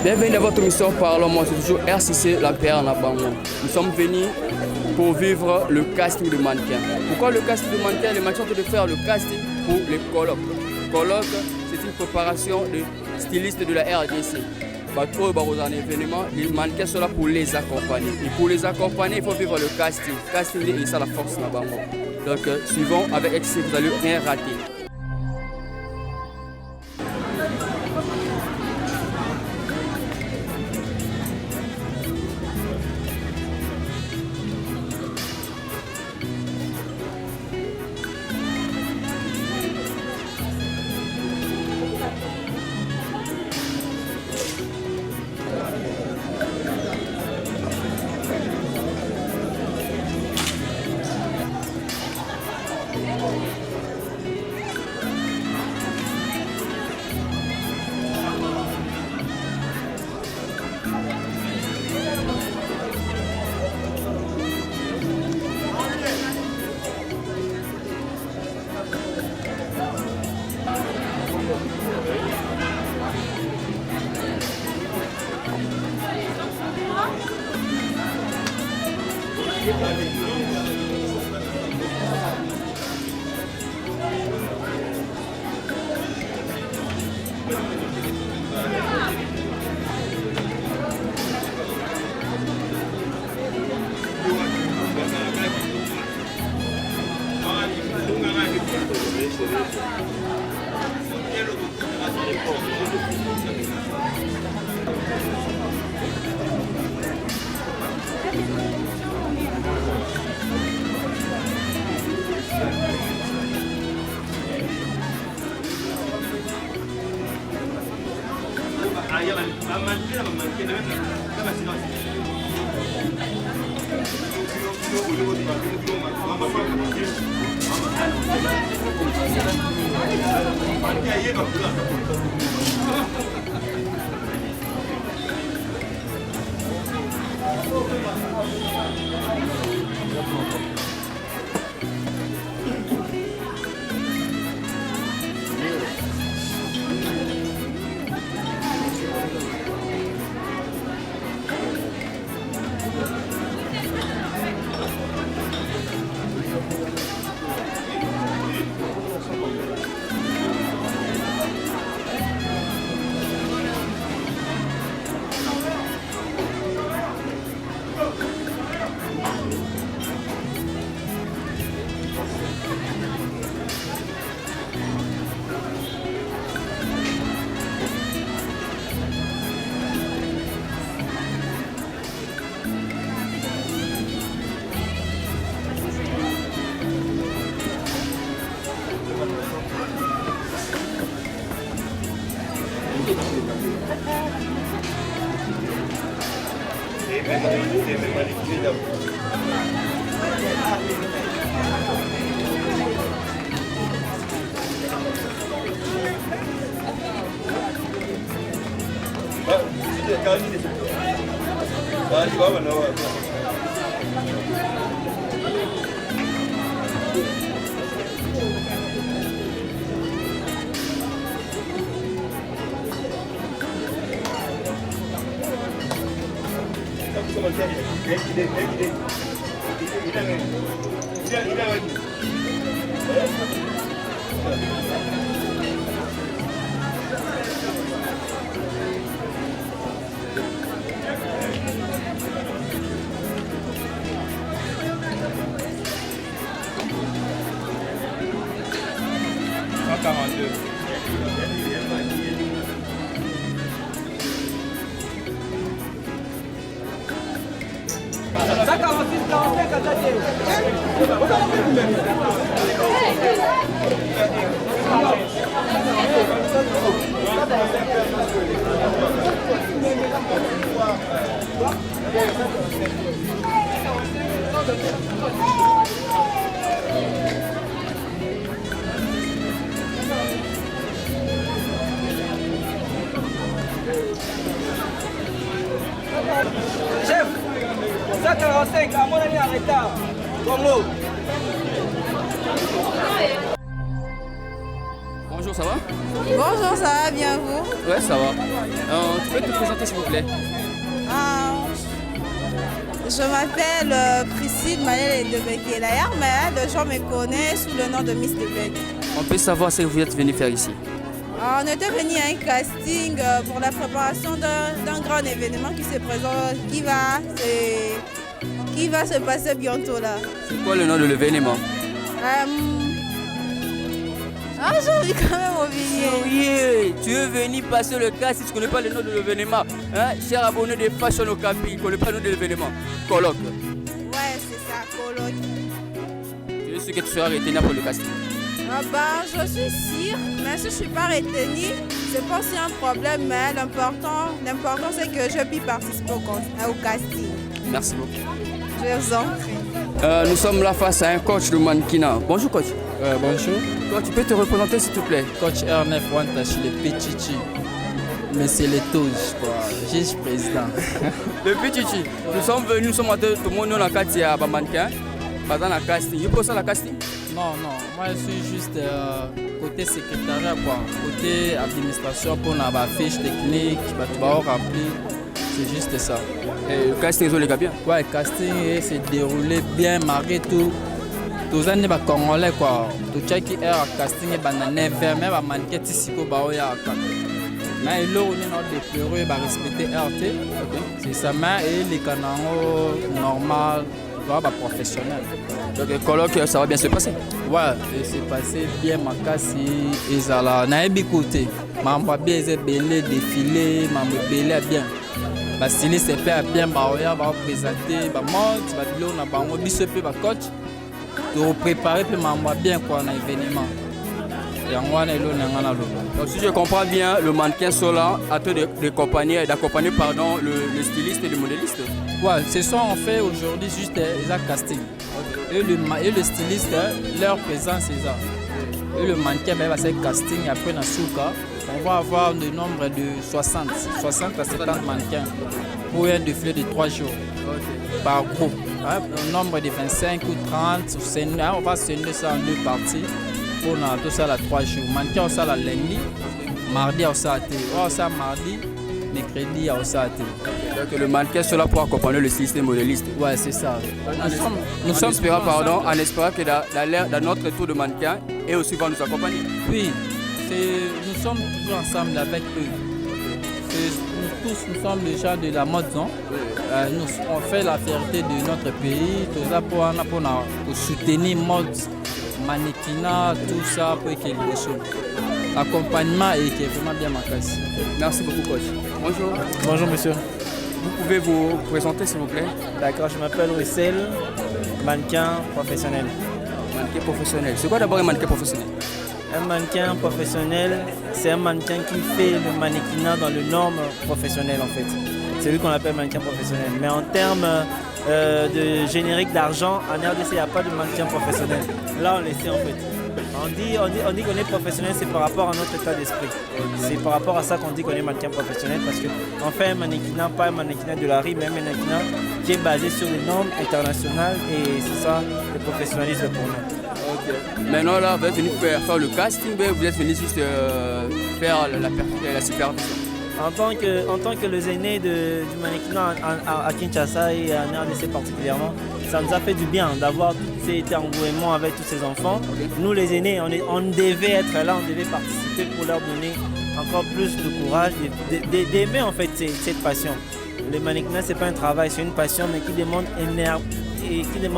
Bienvenue dans votre émission Parlons. Moi, c'est toujours RCC, la PR en Abango. Nous sommes venus pour vivre le casting de mannequin. Pourquoi le casting de mannequin? Les mannequins sont en train de faire le casting pour les colloques. Colloque, c'est une préparation de stylistes de la RDC. Un événement, les mannequins sont là pour les accompagner. Et pour les accompagner, il faut vivre le casting. Casting, c'est ça la force de Nabango. Donc, suivons avec excès, vous n'allez rien rater. Chef, 145, à mon ami en retard. Bonjour, ça va? Bonjour, ça va bien vous? Ouais, ça va. Tu peux te présenter s'il vous plaît? Je m'appelle Priscille Malèle de Bekelaya, mais les gens me connaissent sous le nom de Miss Debek. On peut savoir ce que vous êtes venu faire ici? On était venu à un casting pour la préparation d'un grand événement qui se présente, qui va se passer bientôt là. C'est quoi le nom de l'événement? J'ai envie quand même oublier. Oui, tu es venu passer le cas si tu ne connais pas le nom de l'événement. Hein? Cher abonné de Fashion Okapi, il ne connaît pas le nom de l'événement. Colloque. Ouais, c'est ça, colloque. Tu es sûr que tu seras retenu pour le casting? Je suis sûre, mais si je ne suis pas retenue, c'est pas aussi un problème, mais l'important c'est que je puisse participer au casting. Merci beaucoup. Je vous en prie. Nous sommes là face à un coach de mannequinat. Bonjour coach. Bonjour. Toi, tu peux te représenter s'il te plaît? Coach R9 Wantachi, le Pichichi. Monsieur le Touge, juge président. Le Pichichi. Nous sommes venus, nous sommes à tout le monde dans la carte à mannequin. Dans la casting. Tu peux ça la casting? Non, moi je suis juste côté secrétariat, côté administration pour la fiche technique, tu vas remplir. C'est juste ça. Et le casting, les gars bien? Ouais, le casting s'est déroulé bien, malgré tout. Tous les gens congolais, tout le qui est à casting est banané vers même à manquer Tissiko Baoya. Mais il a déploré de respecter RT. C'est ça, mais les canaux normal, professionnel. Donc le colloque, ça va bien se passer? Ouais, c'est passé bien, Makasi, Ezala. Naïbi côté, Mamba bien, Belé, défilé, Mamba Belé bien. Le styliste est fait bien, Baoya va présenter, mode, on a bango, bisepe, coach. De préparer pour Mamba bien quoi un événement. Donc si je comprends bien, le mannequin Sola a d'accompagner le styliste et le modéliste. Ouais, c'est ça on fait aujourd'hui juste les casting. Et le styliste, leur présence c'est ça. Et le mannequin va faire casting après dans Souka. On va avoir le nombre de 60 à 70 mannequins pour un défilé de 3 jours par groupe. Un nombre de 25 ou 30, on va scinder ça en 2 parties pour tout ça à 3 jours. Mannequin on ça la lundi, mardi on ça mardi, mercredi on ça. Donc le mannequin sera là pour accompagner le styliste et le modéliste. Ouais, c'est ça. Nous sommes en espérant que dans notre tour de mannequin et aussi va nous accompagner. Oui, nous sommes toujours ensemble avec eux. Nous sommes les gens de la mode, non? On fait la fierté de notre pays, tout ça pour soutenir mode, mannequinat, tout ça pour qu'il y ait des choses. L'accompagnement est vraiment bien marqué. Merci beaucoup, coach. Bonjour. Bonjour, monsieur. Vous pouvez vous présenter, s'il vous plaît? D'accord, je m'appelle Wissel, mannequin professionnel. Mannequin professionnel. C'est quoi d'abord un mannequin professionnel? Un mannequin professionnel, c'est un mannequin qui fait le mannequinat dans le norme professionnel en fait. C'est lui qu'on appelle mannequin professionnel. Mais en termes de générique d'argent, en RDC, il n'y a pas de mannequin professionnel. Là, on le sait en fait. On dit qu'on est professionnel, c'est par rapport à notre état d'esprit. C'est par rapport à ça qu'on dit qu'on est mannequin professionnel parce qu'on fait un mannequinat, pas un mannequinat de la rue, mais un mannequinat qui est basé sur les normes internationales et c'est ça le professionnalisme pour nous. Okay. Maintenant, là, vous êtes venu faire le casting, mais vous êtes venu juste faire la supervision. En tant que les aînés du mannequinat à Kinshasa et en RDC particulièrement, ça nous a fait du bien d'avoir cet engouement avec tous ces enfants. Okay. Nous les aînés, on devait être là, on devait participer pour leur donner encore plus de courage, d'aimer en fait cette passion. Le mannequinat, ce n'est pas un travail, c'est une passion, mais qui demande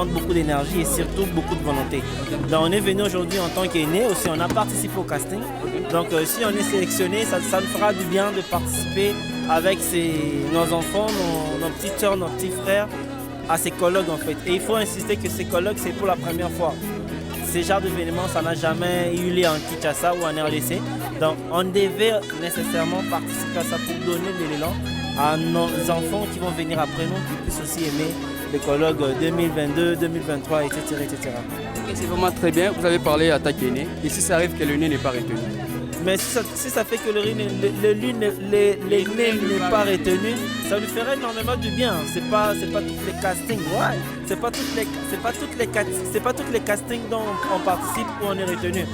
beaucoup d'énergie et surtout beaucoup de volonté. Donc on est venu aujourd'hui en tant qu'aînés aussi, on a participé au casting. Donc si on est sélectionné, ça nous fera du bien de participer avec nos enfants, nos petites soeurs, nos petits frères à ces colloques en fait. Et il faut insister que ces colloques, c'est pour la première fois. Ces genres d'événements, ça n'a jamais eu lieu en Kinshasa ou en RDC. Donc on devait nécessairement participer à ça pour donner de l'élan à nos enfants qui vont venir après nous, qui puissent aussi aimer les colloques 2022, 2023, etc. etc. Okay, c'est vraiment très bien. Vous avez parlé à ta aîné. Et si ça arrive que l'aîné n'est pas retenu? Mais si ça fait que l'aîné n'est pas retenu, ça lui ferait énormément du bien. C'est pas tous les castings, ouais. C'est pas toutes les castings dont on participe où on est retenu.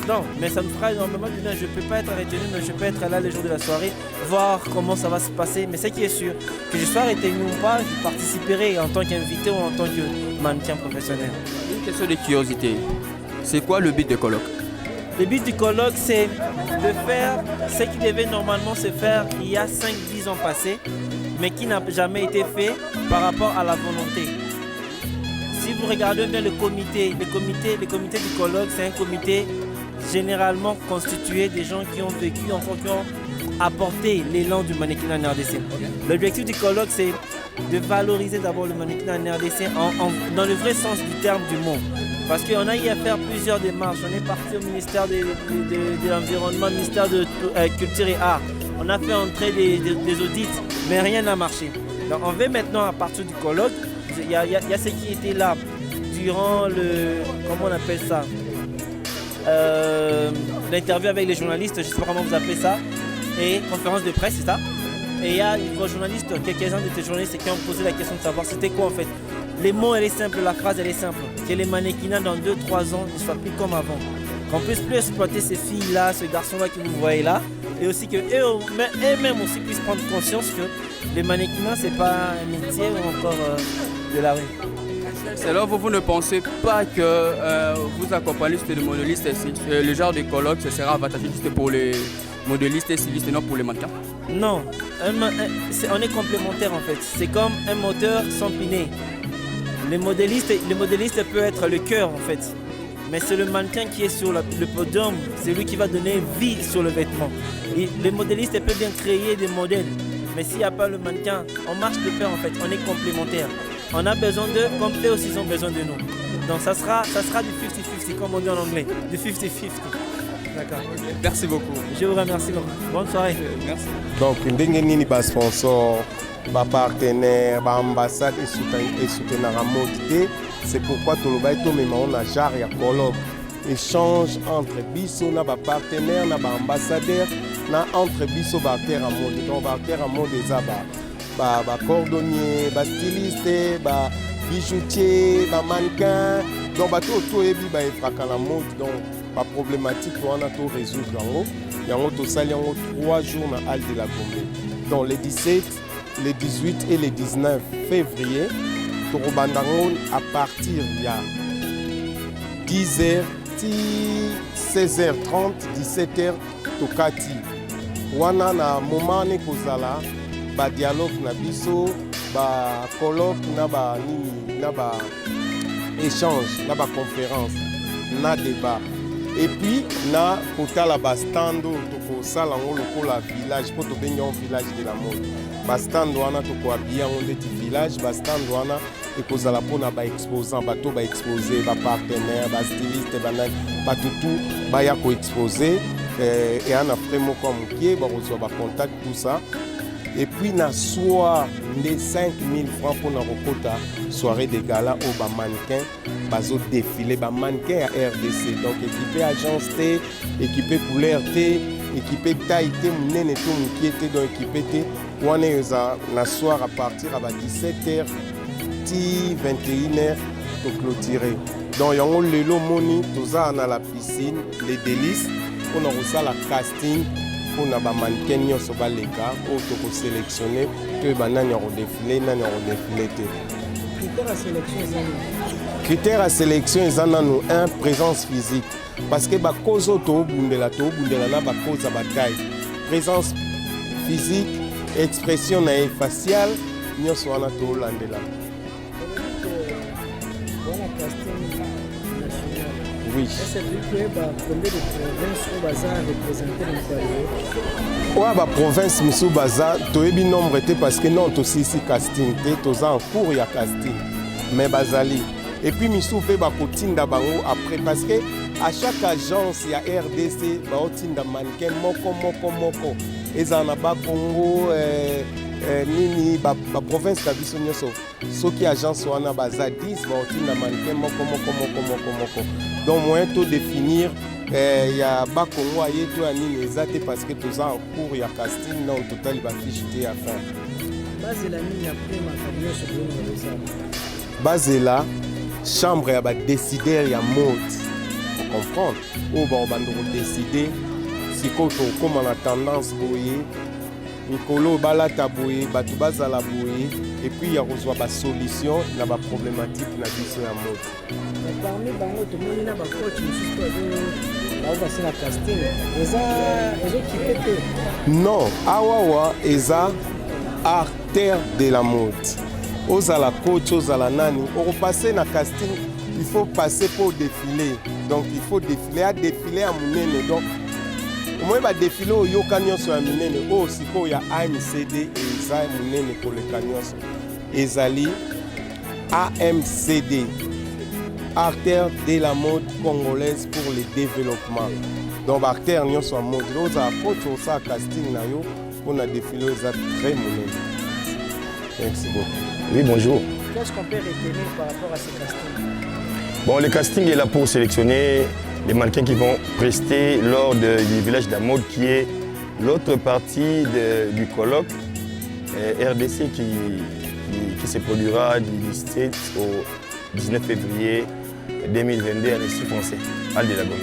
Non, mais ça me fera énormément du bien. Je ne peux pas être retenu, mais je peux être là le jour de la soirée, voir comment ça va se passer. Mais ce qui est sûr, que je sois retenu ou pas, je participerai en tant qu'invité ou en tant que mannequin professionnel. Une question de curiosité. C'est quoi le but du colloque? Le but du colloque, c'est de faire ce qui devait normalement se faire il y a 5-10 ans passés, mais qui n'a jamais été fait par rapport à la volonté. Si vous regardez bien le comité du colloque, c'est un comité généralement constitué des gens qui ont vécu, enfin qui ont apporté l'élan du mannequinat en RDC. L'objectif du colloque, c'est de valoriser d'abord le mannequinat en RDC dans le vrai sens du terme du mot. Parce qu'on a eu à faire plusieurs démarches. On est parti au ministère de l'Environnement, ministère de Culture et Arts. On a fait entrer des audits, mais rien n'a marché. Donc on veut maintenant, à partir du colloque, il y a ce qui était là durant comment on appelle ça, l'interview avec les journalistes, je ne sais pas comment vous appelez ça, et conférence de presse, c'est ça. Et il y a vos journalistes, quelques-uns de tes journalistes qui ont posé la question de savoir c'était quoi en fait. Les mots, elle est simple, la phrase, elle est simple. Que les mannequinats dans 2-3 ans ne soient plus comme avant. Qu'on puisse plus exploiter ces filles-là, ce garçon-là que vous voyez là. Et aussi qu'eux-mêmes aussi puissent prendre conscience que les mannequinats, ce n'est pas un métier ou encore de la rue. Alors vous ne pensez pas que vous accompagnez les modélistes, le genre de colloque, ce sera avantageux juste pour les modélistes et stylistes et non pour les mannequins? Non, on est complémentaires en fait. C'est comme un moteur sans pneu. Le modéliste peut être le cœur en fait. Mais c'est le mannequin qui est sur le podium, c'est lui qui va donner vie sur le vêtement. Et le modéliste peut bien créer des modèles. Mais s'il n'y a pas le mannequin, on marche de pair en fait, on est complémentaires. On a besoin d'eux comme eux aussi ont besoin de nous. Donc ça sera du 50-50 comme on dit en anglais, du 50-50. D'accord. Merci beaucoup. Je vous remercie. Bonne soirée. Merci. Donc, ndenge ba sponsor, ba partenaire, ba ambassade et soutenir à mode. C'est pourquoi tout le monde met on a genre ya colloque. Échange entre biso na ba partenaire na ba ambassadeur na entre biso ba terre à mode. Donc ba terre à mode ba cordonnier, ba styliste, ba bijoutier, ba mannequin. Donc ba tout ebi ba efraka la mode. Donc pas problématique on a tout résoudre yango. Yango to sali yango 3 jours na Halle de la Gombe. Donc les 17, les 18 et les 19 février Torobandango à partir de 10h, 16h30, 17h, Tokati. Wana na moment ne kozala ba dialogue na biso, ba colloque na ba nini, na ba échange, na ba conférence, na débat. Et puis na kotala ba stando toko sala ngolo kola village poto benyo village de la mode. Ba stand wana toko abia onde ti village, ba stand wana ekozala pona ba exposant bato ba exposer ba partenaire ba styliste ba tout ba ya ko exposer et ana vraiment comme qui ba reçoit ba contact tout ça. Et puis na soir de 5000 francs pour na rekota soirée de gala au ba mannequin bazo défilé ba mannequin à RDC donc équipé agence T, équipé couleur T, équipé taille T munene tout qui était donc équipé T wana yoza na soir à partir à 17h 21h to clôturer. Donc yango lelo moni toza na la piscine les délices on a reçu la casting pour na ba mannequin nyonso ba leka o to ko sélectionner que banani ro défilé nani ro défilé te. Critère à sélection ezana nous un présence physique parce que ba cause to bundela na ba cause ba taille. Présence physique, expression na faciale nyonso wana to landela. Oui. Oui, la province Missou Baza, tu as un nombre parce que non, tu as ici casting, tu as en cours de casting. Mais Bazali. Et puis Missou fait un cotinda après parce que à chaque agence, il y a RDC, il y a un mannequin, moko. Et ça n'a pas Congo, nini, la province de Bissonioso. Ceux qui agence wana baza 10, il y a un mannequin, moko. Donc, moi, tout définir, il y a pas Congo, il y a nini, exact parce que tout ça en cours, il y a casting, non, total, il va ficher à fin. Base là, chambre, il y a décider, il y a mode. comprendre. Oyo baobanda kodeside sikoyo tokóma na tendance boye mikolo balata boye bato bazala boye epuis ya kozwa basolution na baproblématique na biso ya mode. Parmi bango tomoni na bacoach mosusu bazobasi na casting ezokipe te. Non, awawa eza artère de la mode. Ozala coach, ozala nani, okopase na casting, il faut passer pour défiler. Donc il faut défiler, à défiler à munene. Donc au moins ba défiler au yoka nyonso ya munene, o siko ya AMCD eza munene pour le nyonso. Ezali AMCD, artère de la mode congolaise pour le développement. Donc artère nyonso ya mode, ozala coach osa casting na yo pour na défiler eza très munene. Merci beaucoup. Oui, bonjour. Qu'est-ce qu'on peut retenir par rapport à ce casting? Bon, le casting est là pour sélectionner les mannequins qui vont prester lors du village de la mode qui est l'autre partie du colloque RDC qui se produira du 17 au 19 février 2022 à l'Institut français, Al de la Gaulle.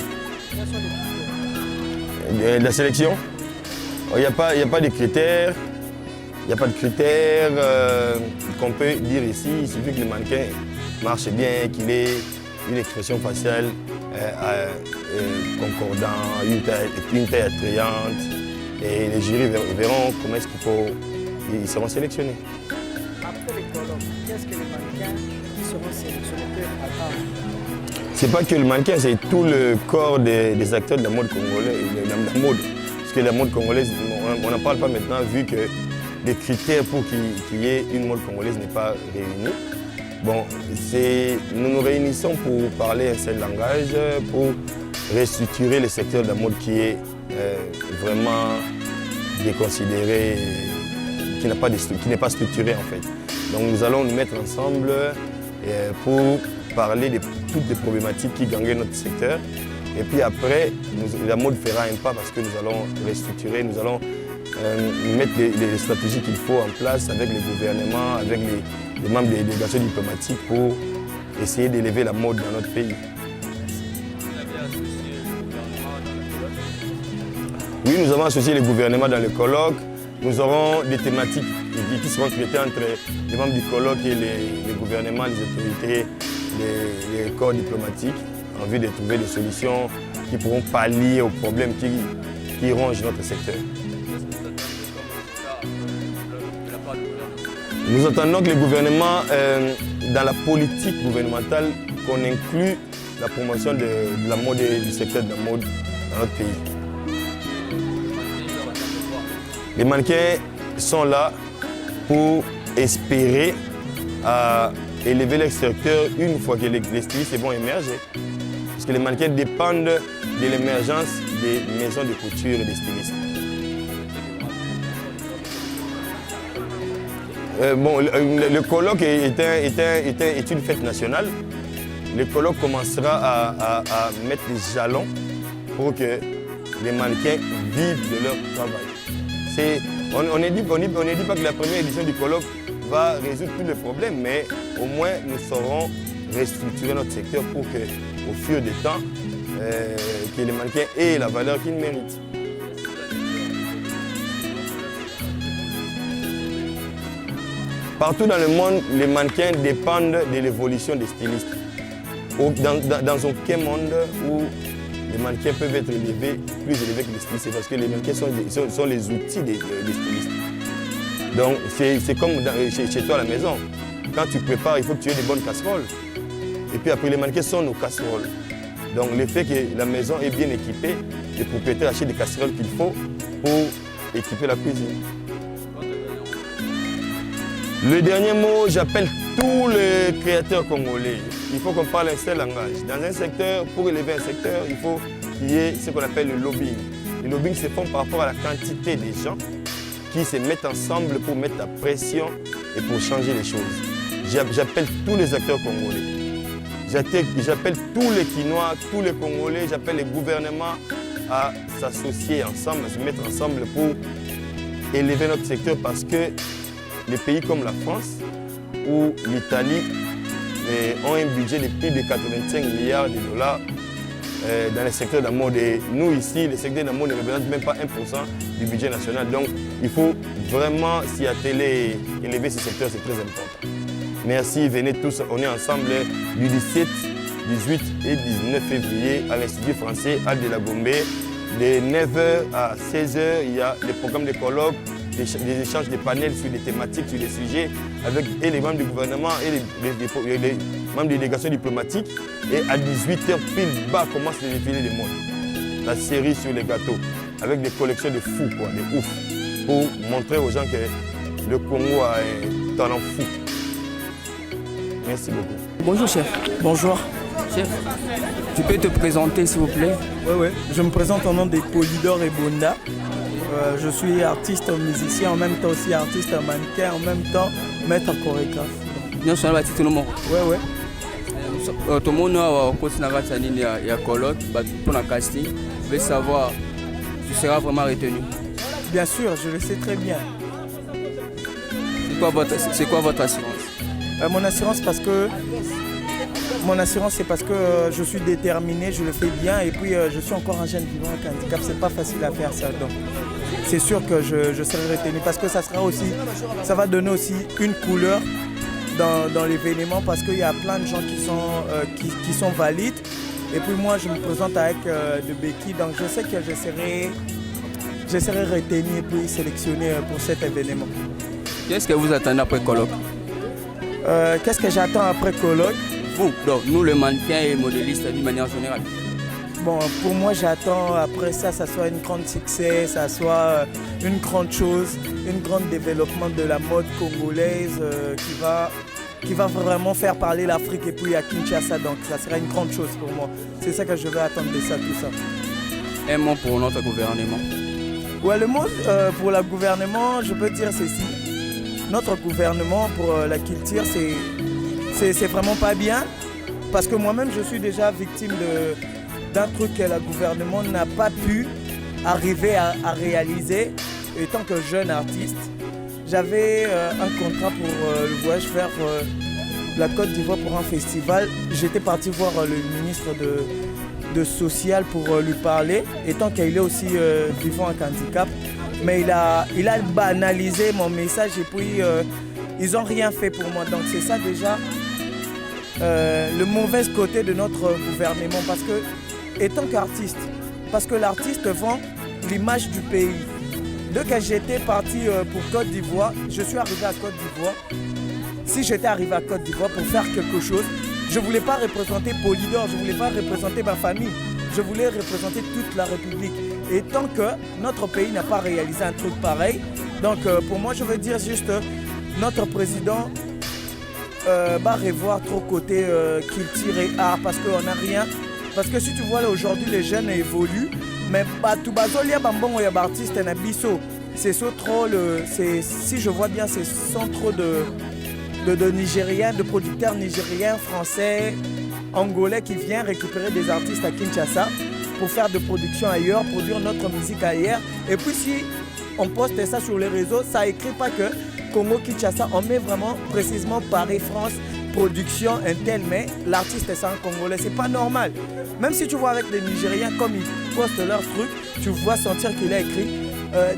Quels sont les critères? La sélection, il n'y a pas de critères. Il n'y a pas de critères qu'on peut dire ici. Il suffit que le mannequin marche bien, qu'il ait une expression faciale concordante, une taille attrayante. Et les jurys verront comment est-ce qu'il faut. Ils seront sélectionnés. Après les colloques, qu'est-ce que les mannequins qui seront sélectionnés peuvent attendre? Ce n'est pas que le mannequin, c'est tout le corps des acteurs de la mode congolaise, de la mode. Parce que la mode congolaise, on n'en parle pas maintenant vu que les critères pour qu'il y ait une mode congolaise n'est pas réunis. Bon, nous nous réunissons pour parler un seul langage, pour restructurer le secteur de la mode qui est vraiment déconsidéré, qui n'est pas structuré en fait. Donc nous allons nous mettre ensemble pour parler de toutes les problématiques qui gangrènent notre secteur. Et puis après, la mode fera un pas parce que nous allons restructurer, nous allons mettre les stratégies qu'il faut en place avec les gouvernements, avec les membres des délégations diplomatiques pour essayer d'élever la mode dans notre pays. Oui, nous avons associé les gouvernements dans le colloque. Nous aurons des thématiques qui seront traitées entre les membres du colloque et les gouvernements, les autorités, les corps diplomatiques, en vue de trouver des solutions qui pourront pallier aux problèmes qui rongent notre secteur. Nous attendons que les gouvernements, dans la politique gouvernementale, qu'on inclue la promotion de la mode et du secteur de la mode dans notre pays. Les mannequins sont là pour espérer élever leur secteur une fois que les stylistes vont émerger. Parce que les mannequins dépendent de l'émergence des maisons de couture et des stylistes. Le colloque est une fête nationale. Le colloque commencera à mettre des jalons pour que les mannequins vivent de leur travail. On ne dit pas que la première édition du colloque va résoudre tous les problèmes, mais au moins nous saurons restructurer notre secteur pour que, au fur du temps, que les mannequins aient la valeur qu'ils méritent. Partout dans le monde, les mannequins dépendent de l'évolution des stylistes. Dans aucun monde où les mannequins peuvent être plus élevés que les stylistes, c'est parce que les mannequins sont les outils des stylistes. Donc c'est comme chez toi à la maison. Quand tu prépares, il faut que tu aies des bonnes casseroles. Et puis après, les mannequins sont nos casseroles. Donc le fait que la maison est bien équipée, les propriétaires achètent des casseroles qu'il faut pour équiper la cuisine. Le dernier mot, j'appelle tous les créateurs congolais. Il faut qu'on parle un seul langage. Dans un secteur, pour élever un secteur, il faut qu'il y ait ce qu'on appelle le lobbying. Le lobbying se fait par rapport à la quantité des gens qui se mettent ensemble pour mettre la pression et pour changer les choses. J'appelle tous les acteurs congolais. J'appelle tous les Quinois, tous les Congolais, j'appelle les gouvernements à s'associer ensemble, à se mettre ensemble pour élever notre secteur parce que les pays comme la France ou l'Italie ont un budget de plus de 85 milliards de dollars dans le secteur de la mode. Et nous ici, le secteur de la mode ne représente même pas 1% du budget national. Donc il faut vraiment s'y atteler et élever ce secteur, c'est très important. Merci, venez tous, on est ensemble du 17, 18 et 19 février à l'Institut français Al de la Gombe. De 9h à 16h, il y a des programmes de colloques, des échanges de panels sur des thématiques, sur des sujets avec les membres du gouvernement et les membres des délégations diplomatiques. Et à 18h, pile bas, commence le défilé des modes. La série sur les gâteaux, avec des collections de fous, quoi, des ouf, pour montrer aux gens que le Congo a un talent fou. Merci beaucoup. Bonjour chef. Bonjour. Chef, tu peux te présenter s'il vous plaît? Oui. Je me présente au nom de Polydor et Bonda. Je suis artiste musicien, en même temps aussi artiste mannequin, en même temps maître chorégraphe. Nous sommes là, Oui. Tout le monde a continué à colloque, pour le casting. Je veux savoir, tu seras vraiment retenu? Bien sûr, je le sais très bien. C'est quoi votre assurance? Mon assurance, c'est parce que je suis déterminé, je le fais bien et puis je suis encore un jeune vivant avec un handicap. C'est pas facile à faire ça. Donc c'est sûr que je serai retenu parce que ça va donner aussi une couleur dans l'événement parce qu'il y a plein de gens qui sont valides. Et puis moi je me présente avec de béquilles, donc je sais que je serai retenu et puis sélectionné pour cet événement. Qu'est-ce que vous attendez après colloque? Qu'est-ce que j'attends après colloque? Vous, donc, nous les mannequins et modélistes d'une manière générale. Bon, pour moi j'attends après ça soit une grande succès, ça soit une grande chose, un grand développement de la mode congolaise qui va vraiment faire parler l'Afrique et puis à Kinshasa, donc ça sera une grande chose pour moi. C'est ça que je vais attendre de ça, tout ça. Un mot pour notre gouvernement. Ouais, le mot pour le gouvernement, je peux dire ceci. Notre gouvernement pour la culture, c'est vraiment pas bien parce que moi-même je suis déjà victime d'un truc que le gouvernement n'a pas pu arriver à réaliser. Étant que jeune artiste, j'avais un contrat pour le voyage vers la Côte d'Ivoire pour un festival. J'étais parti voir le ministre de Social pour lui parler, étant qu'il est aussi vivant avec handicap. Mais il a banalisé mon message et puis ils n'ont rien fait pour moi. Donc c'est ça déjà le mauvais côté de notre gouvernement. Parce que, étant qu'artiste, parce que l'artiste vend l'image du pays. Dès que j'étais parti pour Côte d'Ivoire, je suis arrivé à Côte d'Ivoire. Si j'étais arrivé à Côte d'Ivoire pour faire quelque chose, je ne voulais pas représenter Polydor, je ne voulais pas représenter ma famille. Je voulais représenter toute la République. Et tant que notre pays n'a pas réalisé un truc pareil, donc pour moi je veux dire juste notre président va revoir trop côté culture et art parce qu'on n'a rien. Parce que si tu vois là aujourd'hui les jeunes évoluent, mais tout bazolia bambongo ya artiste na biso, c'est trop si je vois bien, ce sont trop de Nigériens, de producteurs nigériens, français, angolais qui viennent récupérer des artistes à Kinshasa pour faire de production ailleurs, produire notre musique ailleurs. Et puis si on poste ça sur les réseaux, ça écrit pas que Congo Kinshasa, on met vraiment précisément Paris, France, production, un tel, mais l'artiste est un Congolais, c'est pas normal. Même si tu vois avec des Nigériens, comme ils postent leurs trucs, tu vois sentir qu'il a écrit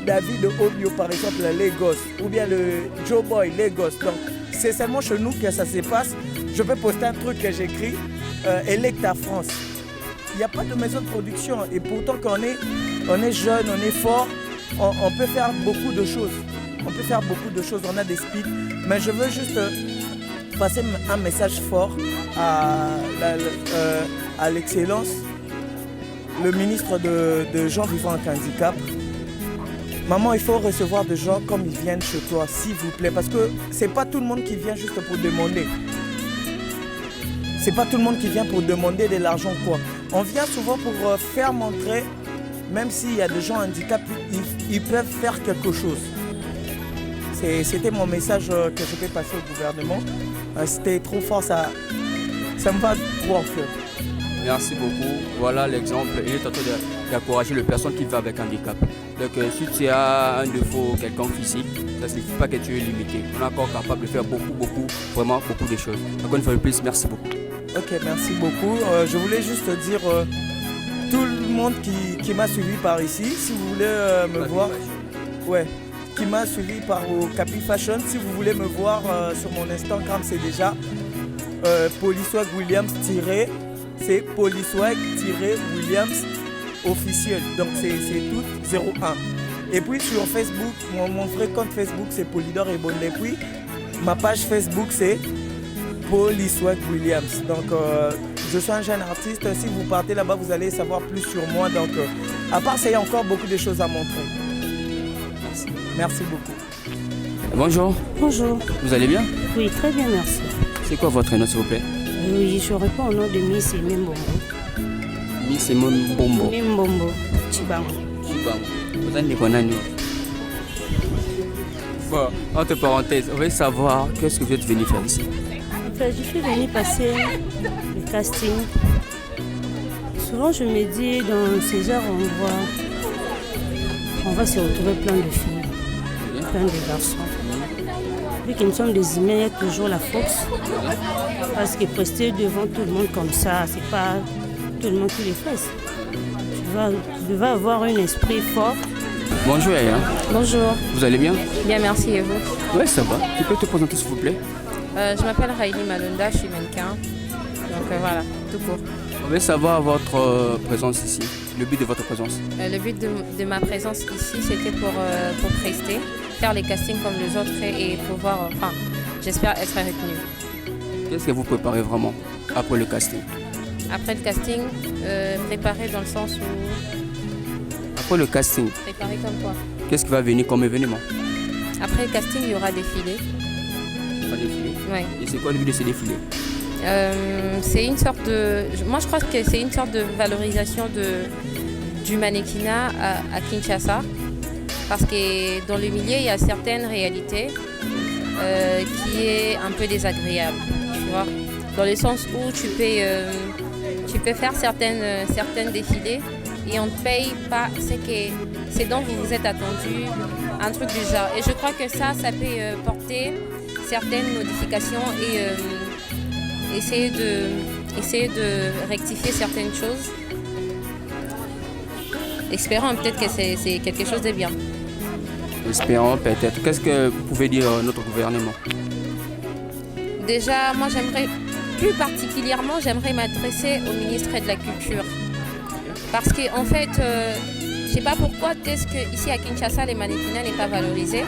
David Obio par exemple, Lagos, ou bien le Joe Boy, Lagos. Donc c'est seulement chez nous que ça se passe. Je peux poster un truc que j'écris, Electa France. Il n'y a pas de maison de production et pourtant quand on est jeune, on est fort, on peut faire beaucoup de choses. On peut faire beaucoup de choses, on a des speeds. Mais je veux juste passer un message fort à l'excellence, le ministre de gens vivant avec handicap. Maman, il faut recevoir des gens comme ils viennent chez toi, s'il vous plaît. Parce que c'est pas tout le monde qui vient juste pour demander. C'est pas tout le monde qui vient pour demander de l'argent quoi. On vient souvent pour faire montrer, même s'il y a des gens handicapés, ils peuvent faire quelque chose. C'était mon message que je peux passer au gouvernement. C'était trop fort, ça me va droit au cœur. Merci beaucoup. Voilà l'exemple. Il est en train d'encourager les personnes qui vivent avec handicap. Donc si tu as un défaut quelconque physique, ça ne signifie pas que tu es limité. On est encore capable de faire beaucoup, vraiment beaucoup de choses. Encore une fois de plus, merci beaucoup. Ok, merci beaucoup. Je voulais juste dire tout le monde qui m'a suivi par ici, si vous voulez me voir, ouais, qui m'a suivi par Capi Fashion, si vous voulez me voir sur mon Instagram, c'est déjà Polyswag Williams c'est Polyswag Williams officiel, donc c'est tout 01. Et puis sur Facebook, mon vrai compte Facebook c'est Polydor et Bonne. Et puis ma page Facebook c'est Polyswag Williams. Donc je suis un jeune artiste, si vous partez là-bas vous allez savoir plus sur moi. Donc à part ça, il y a encore beaucoup de choses à montrer. Merci beaucoup. Bonjour. Bonjour. Vous allez bien? Oui, très bien, merci. C'est quoi votre nom, s'il vous plaît? Oui, je réponds au nom de Miss Mbombo. Miss Mbombo. Mbombo, Chibango. Vous êtes Nikonani. Bon, entre parenthèses, on veut savoir qu'est-ce que vous êtes venu faire ici? En fait, je suis venue passer le casting. Souvent, je me dis, dans ces heures, on va se retrouver plein de filles, plein de garçons. Vu que nous sommes des humains, il y a toujours la force. Parce que rester devant tout le monde comme ça, c'est pas tout le monde qui les fait. Tu vas avoir un esprit fort. Bonjour Yaya. Bonjour. Vous allez bien? Bien, merci, et vous? Oui, ça va. Tu peux te présenter s'il vous plaît? Je m'appelle Raïli Malonda, je suis mannequin. Donc voilà, tout court. On veut savoir votre présence ici, le but de votre présence. Le but de ma présence ici, c'était pour prester, faire les castings comme les autres et pouvoir, j'espère être retenue. Qu'est-ce que vous préparez vraiment après le casting? Après le casting, préparer dans le sens où... Après le casting? Préparer comme quoi? Qu'est-ce qui va venir comme événement? Après le casting, il y aura défilé. Un défilé? Oui. Et c'est quoi le but de ces défilés? C'est une sorte de... Moi, je crois que c'est une sorte de valorisation du mannequinat à Kinshasa. Parce que dans le milieu, il y a certaines réalités qui est un peu désagréable, tu vois. Dans le sens où tu peux faire certaines défilés et on ne paye pas ce dont vous vous êtes attendu, un truc du genre. Et je crois que ça peut porter certaines modifications et essayer de rectifier certaines choses. Espérons peut-être que c'est quelque chose de bien. Espérons peut-être. Qu'est-ce que vous pouvez dire à notre gouvernement? Déjà, moi plus particulièrement, j'aimerais m'adresser au ministre de la Culture. Parce qu'en fait, je ne sais pas pourquoi est-ce qu'ici à Kinshasa, les mannequinats n'est pas valorisé.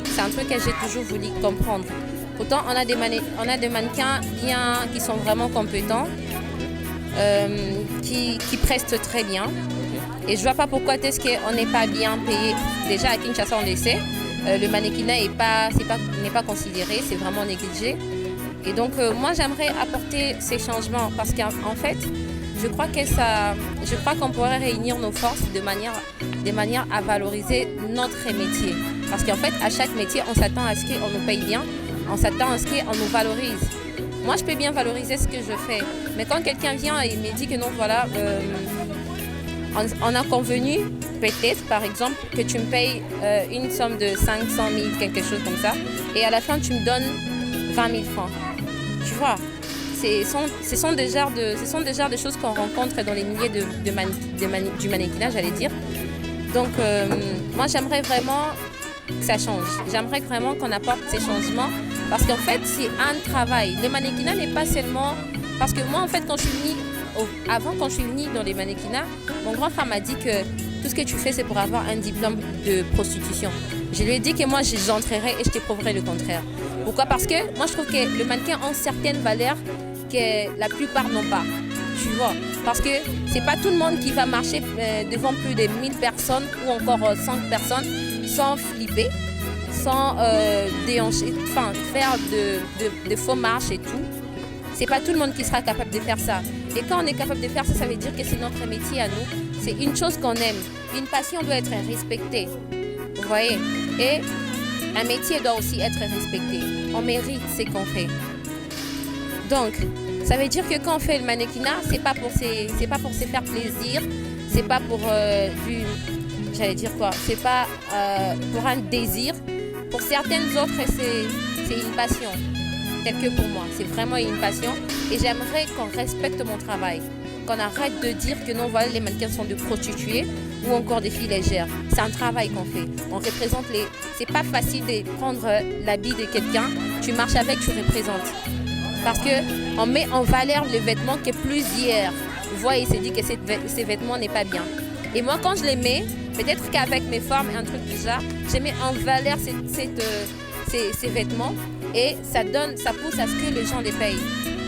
C'est un truc que j'ai toujours voulu comprendre. Pourtant, on a des mannequins qui sont vraiment compétents, qui prestent très bien. Et je ne vois pas pourquoi est-ce qu'on n'est pas bien payé. Déjà à Kinshasa, on le sait, le mannequinat n'est pas considéré, c'est vraiment négligé. Et donc moi j'aimerais apporter ces changements parce qu'en fait, je crois qu'on pourrait réunir nos forces de manière à valoriser notre métier. Parce qu'en fait, à chaque métier, on s'attend à ce qu'on nous paye bien, on s'attend à ce qu'on nous valorise. Moi, je peux bien valoriser ce que je fais. Mais quand quelqu'un vient et me dit que non, voilà, on a convenu, peut-être, par exemple, que tu me payes une somme de 500 000, quelque chose comme ça, et à la fin, tu me donnes 20 000 francs. Tu vois, ce sont des genres de choses qu'on rencontre dans les milieux du mannequinat, j'allais dire. Donc, moi, j'aimerais vraiment que ça change. J'aimerais vraiment qu'on apporte ces changements parce qu'en fait, c'est un travail. Le mannequinat n'est pas seulement... Parce que moi, en fait, quand je suis venue dans les mannequinats, mon grand frère m'a dit que tout ce que tu fais, c'est pour avoir un diplôme de prostitution. Je lui ai dit que moi, j'entrerai et je te prouverai le contraire. Pourquoi? Parce que moi, je trouve que le mannequin a certaines valeurs que la plupart n'ont pas. Tu vois? Parce que c'est pas tout le monde qui va marcher devant plus de 1000 personnes ou encore 5 personnes sans flipper, sans déhancher, enfin, faire de faux marches et tout. C'est pas tout le monde qui sera capable de faire ça. Et quand on est capable de faire ça, ça veut dire que c'est notre métier à nous. C'est une chose qu'on aime. Une passion doit être respectée. Vous voyez? Et un métier doit aussi être respecté. On mérite ce qu'on fait. Donc, ça veut dire que quand on fait le mannequinat, c'est pas pour se faire plaisir, c'est pas pour j'allais dire quoi? C'est pas pour un désir. Pour certaines autres, c'est une passion. Tel que pour moi, c'est vraiment une passion et j'aimerais qu'on respecte mon travail. qu'on arrête de dire que non, voilà, les mannequins sont des prostituées ou encore des filles légères. C'est un travail qu'on fait. On représente les... C'est pas facile de prendre l'habit de quelqu'un, tu marches avec, tu représentes. Parce qu'on met en valeur les vêtements que plusieurs voient et se disent que ces vêtements n'est pas bien. Et moi, quand je les mets, peut-être qu'avec mes formes et un truc bizarre, je mets en valeur ces vêtements et ça pousse à ce que les gens les payent.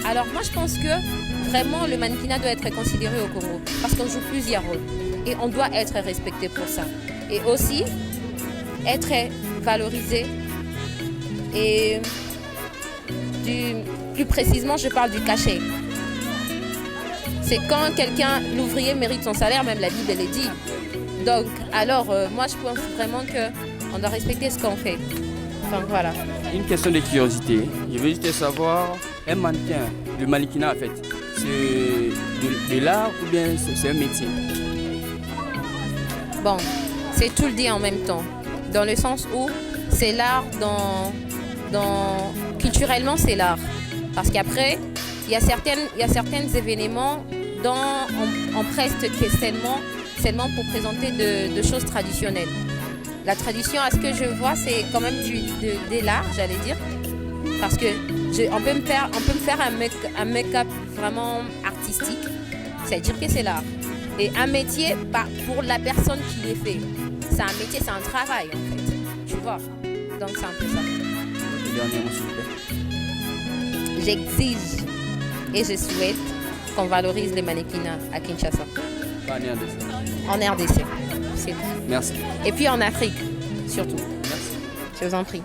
Alors moi, je pense que vraiment, le mannequinat doit être considéré au Congo parce qu'on joue plusieurs rôles et on doit être respecté pour ça. Et aussi, être valorisé et plus précisément, je parle du cachet. C'est quand quelqu'un, l'ouvrier mérite son salaire, même la Bible le dit. Donc, alors, moi, je pense vraiment qu'on doit respecter ce qu'on fait. Enfin, voilà. Une question de curiosité. Je veux juste savoir, un mannequin, le mannequinat, en fait, c'est de l'art ou bien c'est un métier? Bon, c'est tout le dit en même temps. Dans le sens où c'est l'art culturellement, c'est l'art. Parce qu'après, il y a certains événements dont on preste seulement pour présenter de choses traditionnelles. La tradition, à ce que je vois, c'est quand même de l'art, j'allais dire. Parce que on peut me faire un make-up vraiment artistique, c'est-à-dire que c'est l'art. Et un métier, pour la personne qui les fait, c'est un métier, c'est un travail en fait. Tu vois? Donc c'est un peu ça. Dernièrement, s'il vous plaît. J'exige et je souhaite qu'on valorise les mannequinats à Kinshasa. Pas en RDC. En RDC, c'est tout. Merci. Et puis en Afrique, surtout. Merci. Je vous en prie.